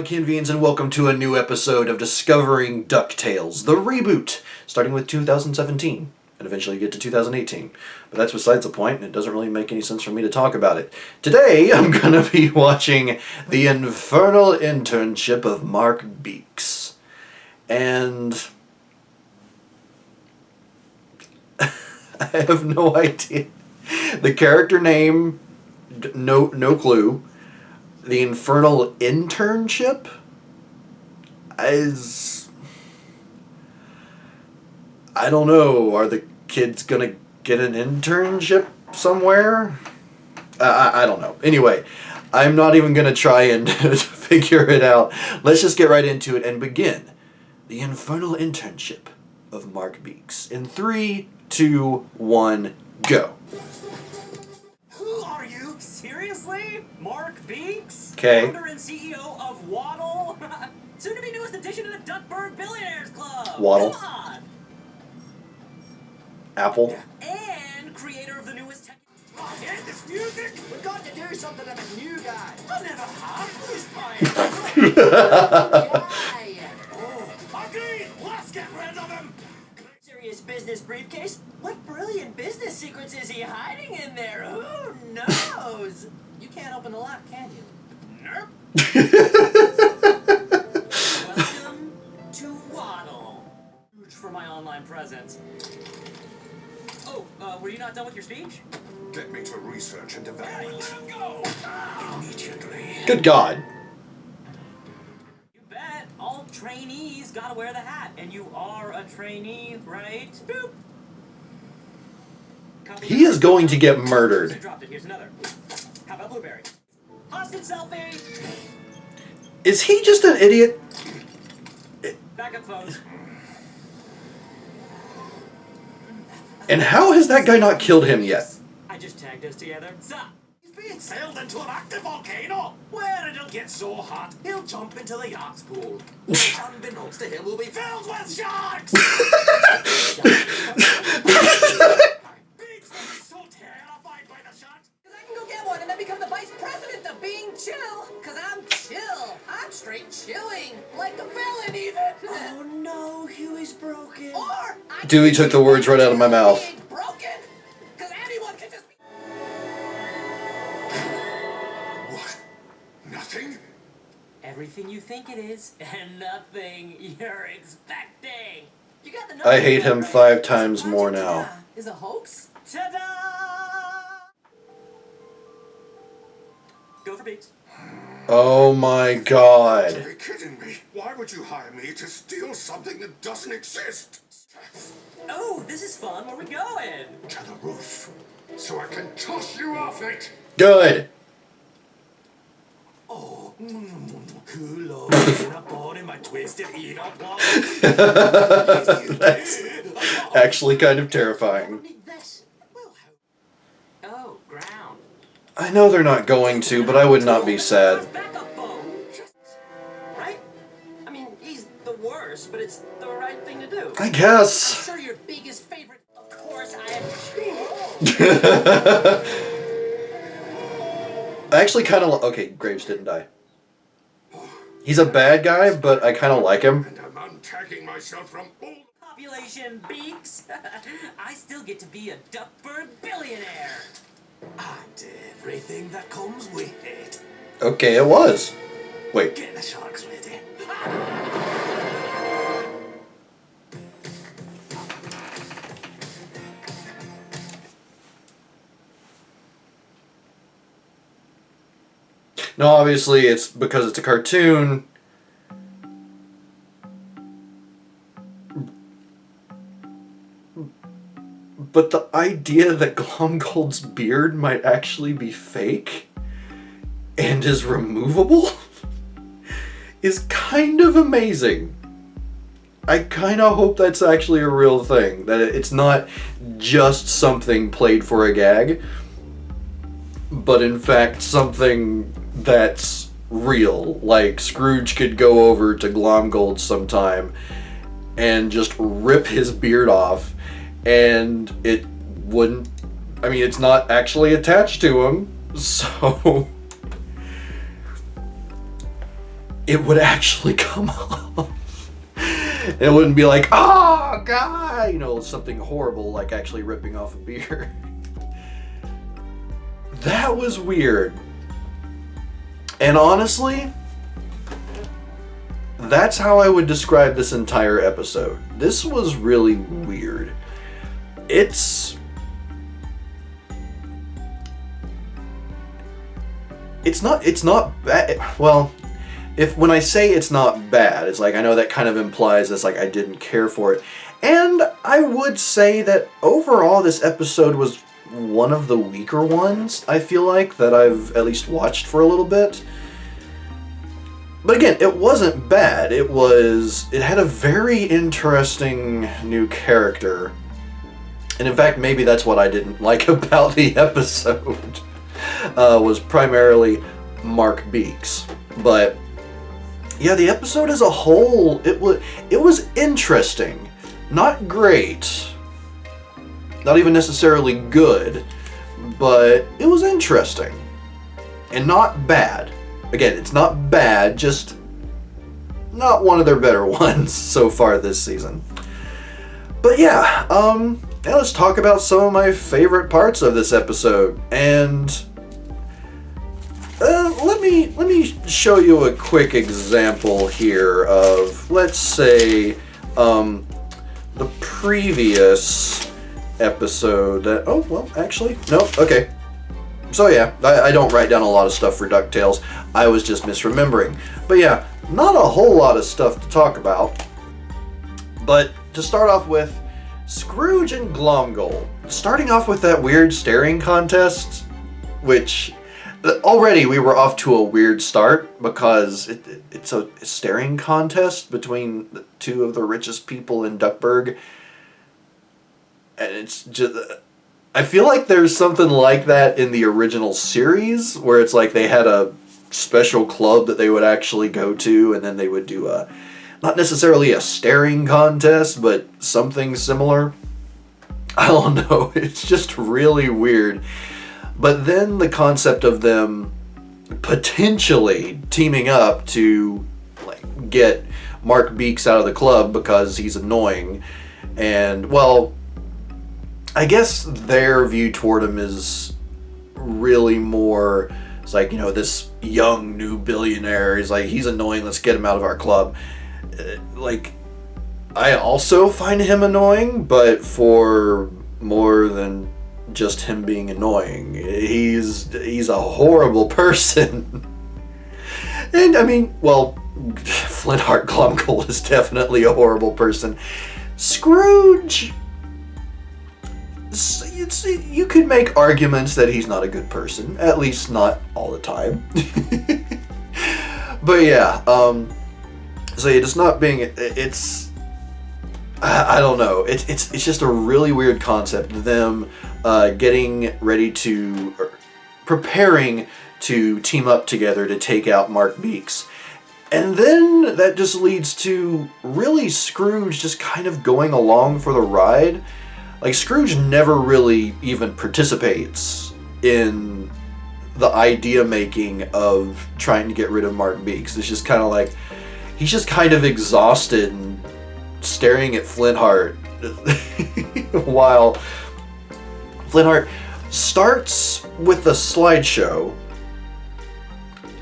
PapaKennMedia, and welcome to a new episode of Discovering DuckTales, the reboot, starting with 2017, and eventually get to 2018. But that's besides the point, and it doesn't really make any sense for me to talk about it. Today, I'm gonna be watching the Infernal Internship of Mark Beaks. And I have no idea. The character name, no clue. The Infernal Internship is... I don't know. Are the kids gonna get an internship somewhere? I don't know. Anyway, I'm not even gonna try and figure it out. Let's just get right into it and begin the Infernal Internship of Mark Beaks. In 3, 2, 1, go. Seriously? Mark Beaks? Okay. Founder and CEO of Waddle? Soon to be newest addition to the Duckburg Billionaires Club. Waddle. Come on. Apple. And creator of the newest tech. Oh, and this music? We've got to do something about the new guy. I'll never have this fire. Oh, agreed. Let's get rid of him. Serious business briefcase? What brilliant business secrets is he hiding in there? Who knows? You can't open the lock, can you? Nope. Welcome to Waddle. Huge for my online presence. Oh, were you not done with your speech? Get me to research and Hey, development. let him go! Immediately. Good God. You bet. All trainees gotta wear the hat. And you are a trainee, right? Boop. He is going to get murdered. You dropped it. Here's another. How about blueberry? Hostage selfie! Is he just an idiot? Backup phones. And how has that guy not killed him yet? I just tagged us together. Stop! He's being sailed into an active volcano, where it'll get so hot he'll jump into the yacht's pool, which, unbeknownst to him, will be filled with sharks. Beaks will be so terrified by the sharks. Because I can go get one and then become the vice president of being chill. Because I'm chill. I'm straight chilling. Like a villain, even. Oh no, Huey's broken. Or I can Dewey took the words right out of my mouth. be broken. Because anyone can just be... What? Nothing? Everything you think it is, and nothing you're expecting. You got the I hate him right? 5 times more now. Is a hoax? Ta-da! Go for Beaks. Oh my God. Are you kidding me? Why would you hire me to steal something that doesn't exist? Oh, this is fun. Where we going? To the roof, so I can toss you off it. Good. Oh, cool old up on in my twisted eat up. That's actually kind of terrifying. Need this. Oh, ground. I know they're not going to, but I would not be sad. Backup phone. Right? I mean, he's the worst, but it's the right thing to do. I guess. Sure, your biggest favorite. Of course, I am. I actually kind of... Okay, Graves didn't die. He's a bad guy, but I kind of like him. And I'm untagging myself from all. Population Beaks. I still get to be a Duckburg billionaire. And everything that comes with it. Okay, it was. Wait. Get the sharks ready. No, obviously it's because it's a cartoon. But the idea that Glomgold's beard might actually be fake and is removable is kind of amazing. I kind of hope that's actually a real thing, that it's not just something played for a gag, but in fact something that's real. Like Scrooge could go over to Glomgold sometime and just rip his beard off, and it wouldn't... I mean, it's not actually attached to him, so... it would actually come off. It wouldn't be like, oh, God, you know, something horrible like actually ripping off a beard. That was weird. And honestly, that's how I would describe this entire episode. This was really weird. It's not bad. Well, when I say it's not bad, it's like, I know that kind of implies it's like I didn't care for it. And I would say that overall this episode was one of the weaker ones, I feel like, that I've at least watched for a little bit. But again, it wasn't bad. It had a very interesting new character. And in fact, maybe that's what I didn't like about the episode, was primarily Mark Beaks. But yeah, the episode as a whole, it was interesting. Not great. Not even necessarily good, but it was interesting. And not bad. Again, it's not bad, just not one of their better ones so far this season. But yeah, now let's talk about some of my favorite parts of this episode. And let me show you a quick example here of, let's say, the previous episode that, oh, well, actually, no, okay. So yeah, I don't write down a lot of stuff for DuckTales. I was just misremembering. But yeah, not a whole lot of stuff to talk about. But to start off with, Scrooge and Glomgold. Starting off with that weird staring contest, which already we were off to a weird start because it's a staring contest between the two of the richest people in Duckburg. And it's just, I feel like there's something like that in the original series where it's like they had a special club that they would actually go to, and then they would do not necessarily a staring contest, but something similar. I don't know, it's just really weird. But then the concept of them potentially teaming up to like get Mark Beaks out of the club because he's annoying, and well, I guess their view toward him is really more, it's like, you know, this young new billionaire, he's annoying, let's get him out of our club. Like, I also find him annoying, but for more than just him being annoying. He's a horrible person. And I mean, well, Flintheart Glomgold is definitely a horrible person. Scrooge, you could make arguments that he's not a good person, at least not all the time. But yeah, so it's not being, I don't know, it's just a really weird concept, them getting ready to, or preparing to team up together to take out Mark Beaks. And then that just leads to really Scrooge just kind of going along for the ride. Like, Scrooge never really even participates in the idea making of trying to get rid of Mark Beaks. It's just kind of like, he's just kind of exhausted and staring at Flintheart while Flintheart starts with a slideshow,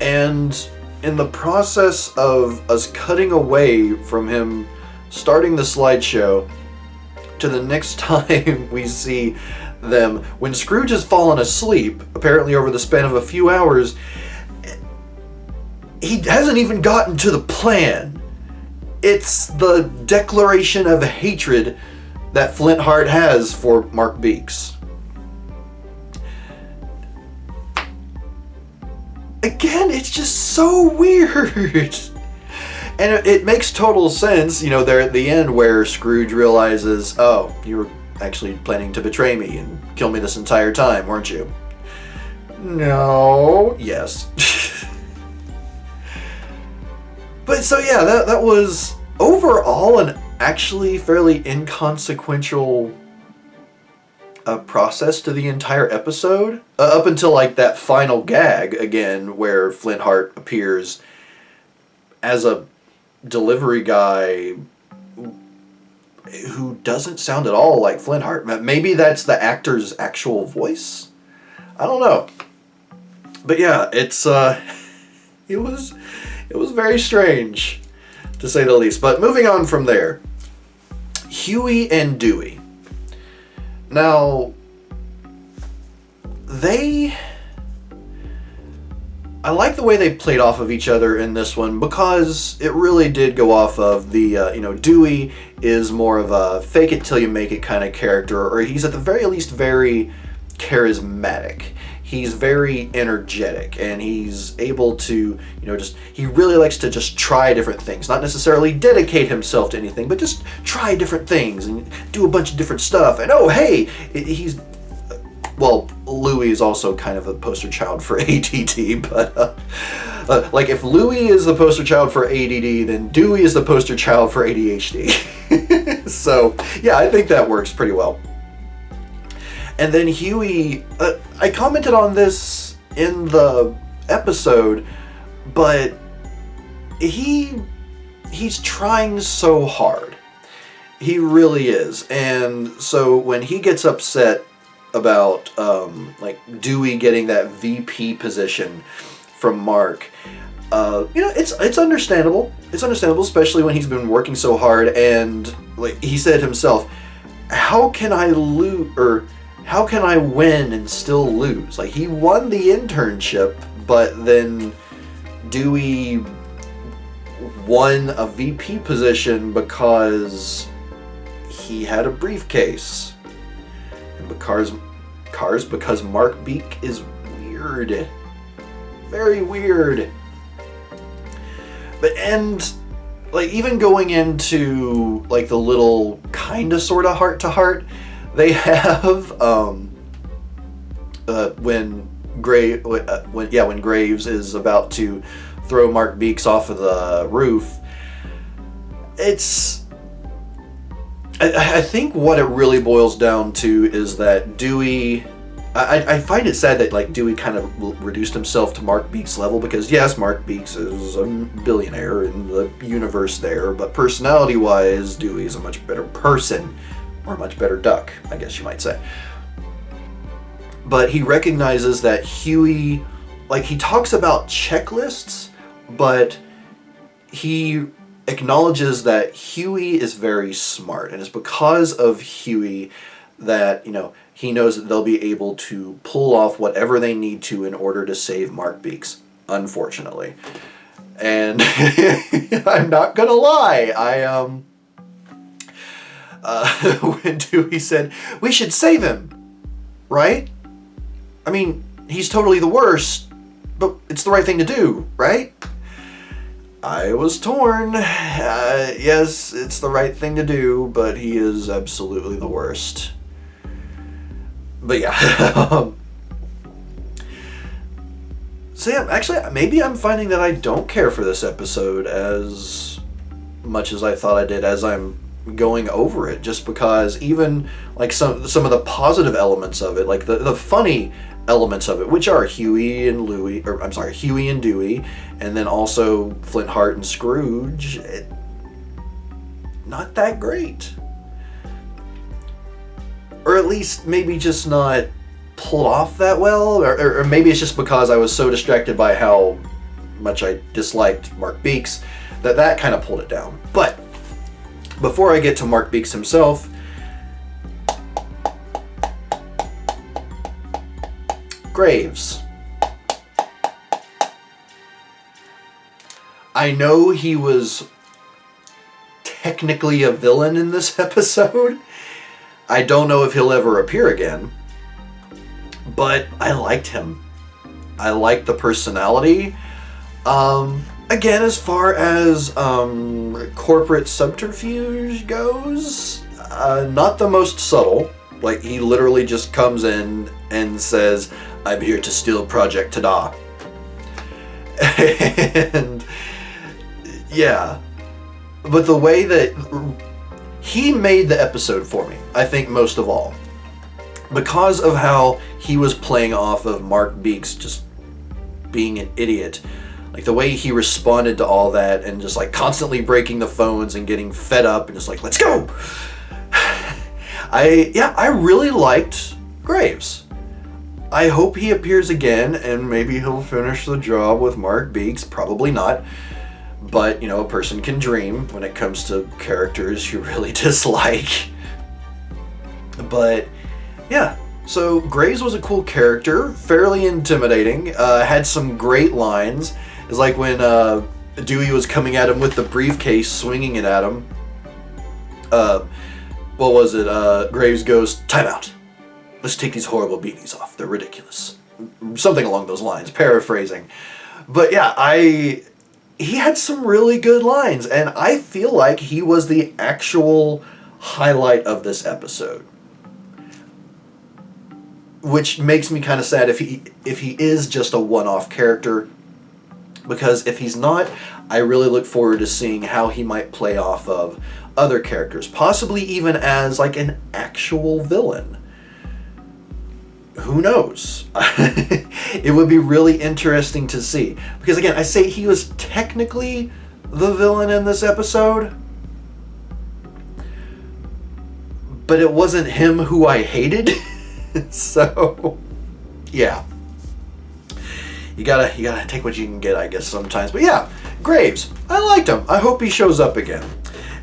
and in the process of us cutting away from him starting the slideshow to the next time we see them, when Scrooge has fallen asleep, apparently over the span of a few hours, he hasn't even gotten to the plan. It's the declaration of hatred that Flintheart has for Mark Beaks. Again, it's just so weird. And it makes total sense, you know, there at the end where Scrooge realizes, oh, you were actually planning to betray me and kill me this entire time, weren't you? No. Yes. But so yeah, that was overall an actually fairly inconsequential process to the entire episode. Up until like that final gag again where Flintheart appears as a delivery guy who doesn't sound at all like Flintheart. Maybe that's the actor's actual voice? I don't know. But yeah, it's it was very strange, to say the least. But moving on from there, Huey and Dewey. Now, I like the way they played off of each other in this one, because it really did go off of the, Dewey is more of a fake it till you make it kind of character, or he's at the very least very charismatic. He's very energetic, and he's able to, he really likes to just try different things. Not necessarily dedicate himself to anything, but just try different things and do a bunch of different stuff. And oh, hey, Louie is also kind of a poster child for ADD, but like if Louie is the poster child for ADD, then Dewey is the poster child for ADHD. So yeah, I think that works pretty well. And then Huey, I commented on this in the episode, but he's trying so hard. He really is. And so when he gets upset about Dewey getting that VP position from Mark, it's understandable. It's understandable, especially when he's been working so hard. And like he said himself, how can I win and still lose? Like, he won the internship, but then Dewey won a VP position because he had a briefcase. And because Mark Beak is weird. Very weird. But even going into like the little kinda sorta heart to heart, they have when Graves is about to throw Mark Beaks off of the roof. I think what it really boils down to is that Dewey. I find it sad that like Dewey kind of reduced himself to Mark Beaks' level, because yes, Mark Beaks is a billionaire in the universe there, but personality-wise, Dewey is a much better person. Or a much better duck, I guess you might say. But he recognizes that Huey, he talks about checklists, but he acknowledges that Huey is very smart. And it's because of Huey that, he knows that they'll be able to pull off whatever they need to in order to save Mark Beaks, unfortunately. And I'm not gonna lie, when Dewey said, we should save him, right? I mean, he's totally the worst, but it's the right thing to do, right? I was torn. Yes, it's the right thing to do, but he is absolutely the worst. But yeah. So yeah, actually, maybe I'm finding that I don't care for this episode as much as I thought I did as I'm going over it, just because even some of the positive elements of it, like the funny elements of it, which are Huey and Dewey, and then also Flintheart and Scrooge, not that great. Or at least maybe just not pulled off that well, or maybe it's just because I was so distracted by how much I disliked Mark Beaks that kind of pulled it down. But before I get to Mark Beaks himself, Graves. I know he was technically a villain in this episode. I don't know if he'll ever appear again, but I liked him. I liked the personality. Again, as far as corporate subterfuge goes, not the most subtle. Like, he literally just comes in and says, I'm here to steal Project Tada. And yeah, but the way that he made the episode for me, I think most of all, because of how he was playing off of Mark Beaks just being an idiot. Like the way he responded to all that and just like constantly breaking the phones and getting fed up and just like, let's go. I really liked Graves. I hope he appears again and maybe he'll finish the job with Mark Beaks. Probably not. But, you know, a person can dream when it comes to characters you really dislike. But, yeah. So, Graves was a cool character, fairly intimidating, had some great lines. It's like when Dewey was coming at him with the briefcase, swinging it at him. What was it? Graves goes, "Time out. Let's take these horrible beanies off. They're ridiculous." Something along those lines, paraphrasing. But yeah, he had some really good lines, and I feel like he was the actual highlight of this episode. Which makes me kind of sad if he is just a one-off character, because if he's not, I really look forward to seeing how he might play off of other characters, possibly even as like an actual villain. Who knows? It would be really interesting to see. Because again, I say he was technically the villain in this episode, but it wasn't him who I hated. So, yeah. You gotta take what you can get, I guess, sometimes. But yeah, Graves. I liked him. I hope he shows up again.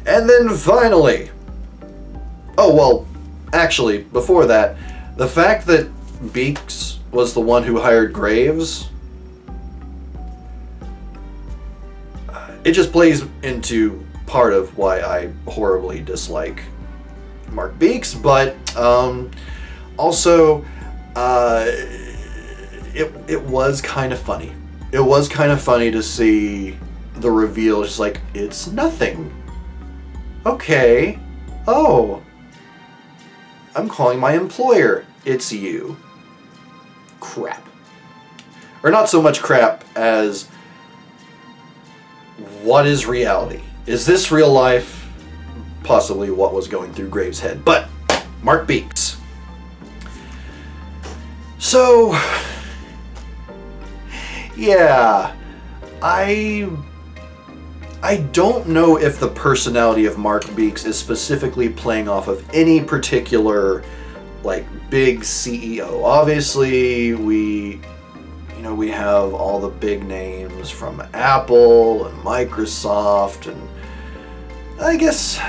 And then finally... Oh, well, actually, before that, the fact that Beaks was the one who hired Graves, it just plays into part of why I horribly dislike Mark Beaks, but also it was kind of funny. It was kind of funny to see the reveal. It's like, it's nothing. Okay. Oh. I'm calling my employer. It's you. Crap. Or not so much crap as, what is reality? Is this real life? Possibly what was going through Graves' head. But Mark Beaks. So, yeah, I don't know if the personality of Mark Beaks is specifically playing off of any particular, like, big CEO. Obviously, we have all the big names from Apple and Microsoft, and I guess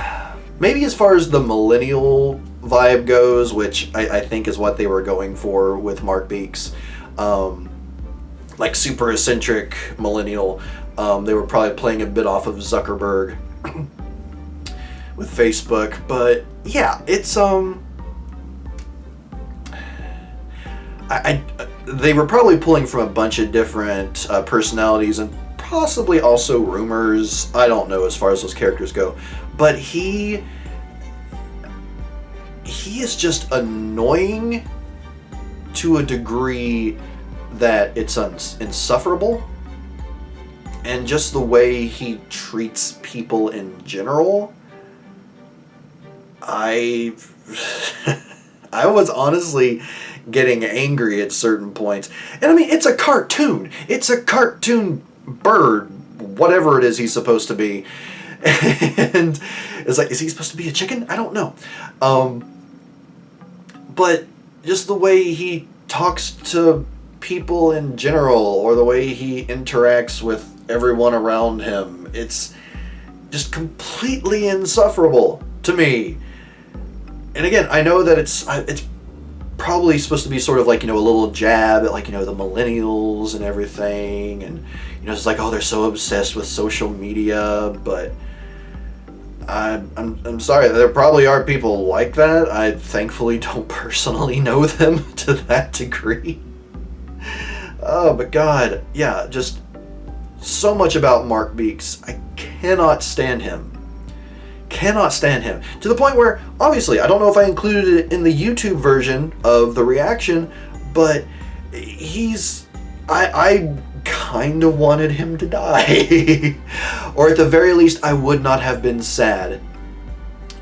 maybe as far as the millennial vibe goes, which I think is what they were going for with Mark Beaks, like super eccentric millennial. They were probably playing a bit off of Zuckerberg with Facebook, but yeah, it's they were probably pulling from a bunch of different personalities and possibly also rumors. I don't know as far as those characters go, but he is just annoying to a degree that it's insufferable. And just the way he treats people in general, I was honestly getting angry at certain points. And I mean, it's a cartoon. It's a cartoon bird, whatever it is he's supposed to be. And it's like, is he supposed to be a chicken? I don't know. But just the way he talks to people in general, or the way he interacts with everyone around him, it's just completely insufferable to me. And again, I know that it's probably supposed to be sort of like, a little jab at, like, the millennials and everything, and it's like, oh, they're so obsessed with social media. But I'm sorry, there probably are people like that. I thankfully don't personally know them to that degree. Oh, but God, yeah, just so much about Mark Beaks. I cannot stand him. Cannot stand him. To the point where, obviously, I don't know if I included it in the YouTube version of the reaction, but I kind of wanted him to die. Or at the very least, I would not have been sad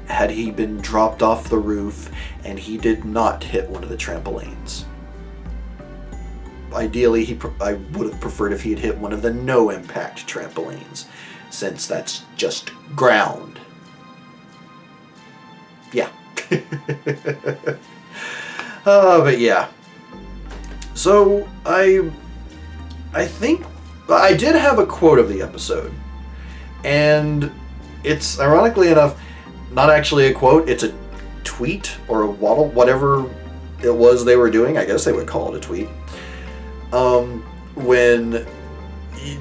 had he been dropped off the roof and he did not hit one of the trampolines. ideally, I would have preferred if he had hit one of the no-impact trampolines, since that's just ground. Yeah. But yeah. So, I think I did have a quote of the episode, and it's, ironically enough, not actually a quote, it's a tweet or a waddle, whatever it was they were doing. I guess they would call it a tweet. When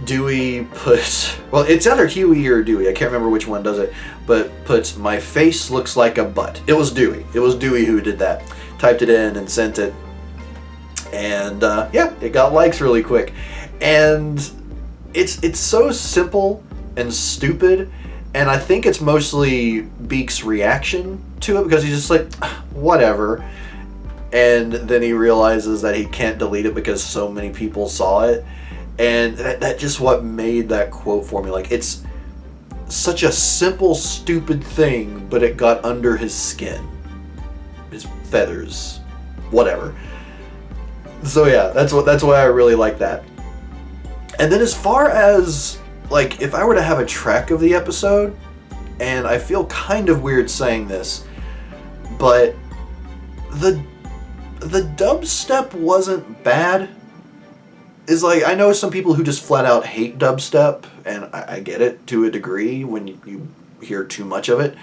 Dewey puts, well, it's either Huey or Dewey, I can't remember which one does it, but puts, "My face looks like a butt." It was Dewey. It was Dewey who did that. Typed it in and sent it. And yeah, it got likes really quick. And it's so simple and stupid, and I think it's mostly Beaks' reaction to it, because he's just like, whatever. And then he realizes that he can't delete it because so many people saw it. And that just what made that quote for me. Like, it's such a simple, stupid thing, but it got under his skin. His feathers. Whatever. So yeah, that's why I really like that. And then as far as, like, if I were to have a track of the episode, and I feel kind of weird saying this, but the dubstep wasn't bad. Is like, I know some people who just flat out hate dubstep, and I get it to a degree when you hear too much of it,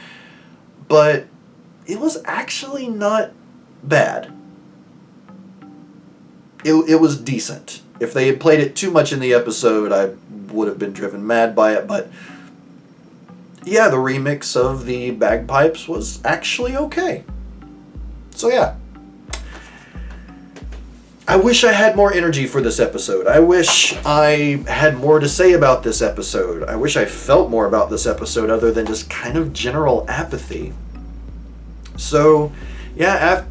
but it was actually not bad. It was decent. If they had played it too much in the episode, I would have been driven mad by it, but yeah, the remix of the bagpipes was actually okay. So yeah. I wish I had more energy for this episode. I wish I had more to say about this episode. I wish I felt more about this episode other than just kind of general apathy. So, yeah,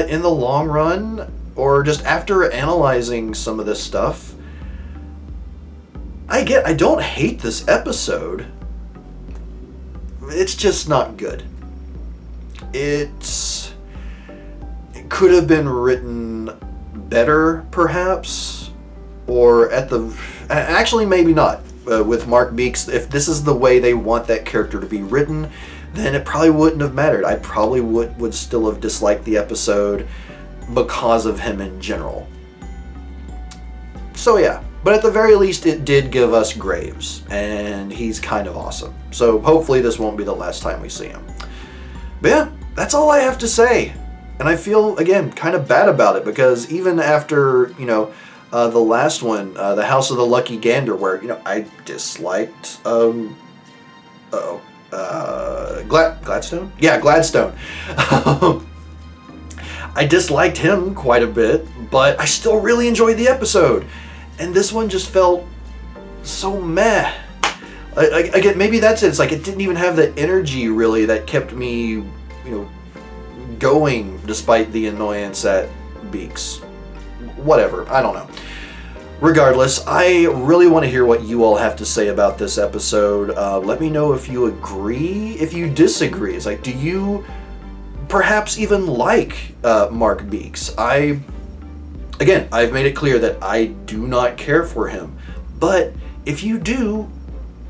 in the long run, or just after analyzing some of this stuff, I don't hate this episode. It's just not good. It could have been written better, perhaps, or actually maybe not. With Mark Beaks, if this is the way they want that character to be written, then it probably wouldn't have mattered. I probably would still have disliked the episode because of him in general. So yeah, but at the very least it did give us Graves, and he's kind of awesome. So hopefully this won't be the last time we see him. But yeah, that's all I have to say. And I feel, again, kind of bad about it, because even after, the last one, the House of the Lucky Gander, where, I disliked, Gladstone? Yeah, Gladstone. I disliked him quite a bit, but I still really enjoyed the episode. And this one just felt so meh. Again, maybe that's it. It's like it didn't even have the energy, really, that kept me, going despite the annoyance at Beaks. Whatever, I don't know. Regardless, I really want to hear what you all have to say about this episode. Let me know if you agree, if you disagree. It's like, do you perhaps even like Mark Beaks? I've made it clear that I do not care for him. But if you do,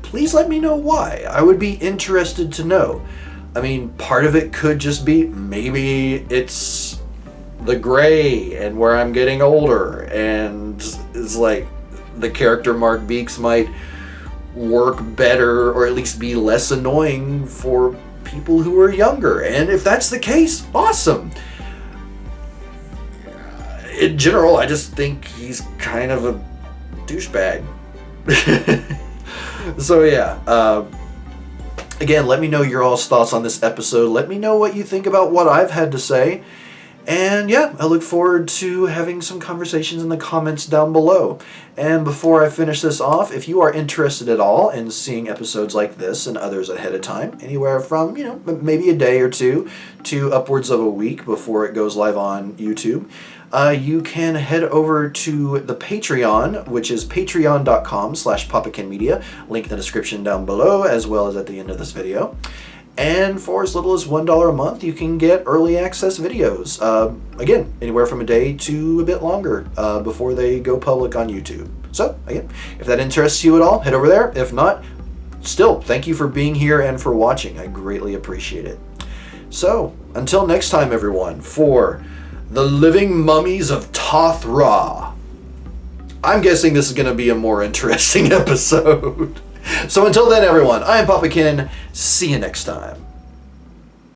please let me know why. I would be interested to know. I mean, part of it could just be maybe it's the gray and where I'm getting older, and it's like the character Mark Beaks might work better, or at least be less annoying for people who are younger. And if that's the case, awesome. In general, I just think he's kind of a douchebag. So yeah, again, let me know your all's thoughts on this episode. Let me know what you think about what I've had to say. And yeah, I look forward to having some conversations in the comments down below. And before I finish this off, if you are interested at all in seeing episodes like this and others ahead of time, anywhere from, maybe a day or two to upwards of a week before it goes live on YouTube, you can head over to the Patreon, which is patreon.com/PapaKennMedia. Link in the description down below, as well as at the end of this video. And for as little as $1 a month, you can get early access videos. Again, anywhere from a day to a bit longer before they go public on YouTube. So, again, if that interests you at all, head over there. If not, still, thank you for being here and for watching. I greatly appreciate it. So, until next time, everyone, for the living mummies of Toth Ra. I'm guessing this is going to be a more interesting episode. So until then, everyone, I am Papa Ken. See you next time.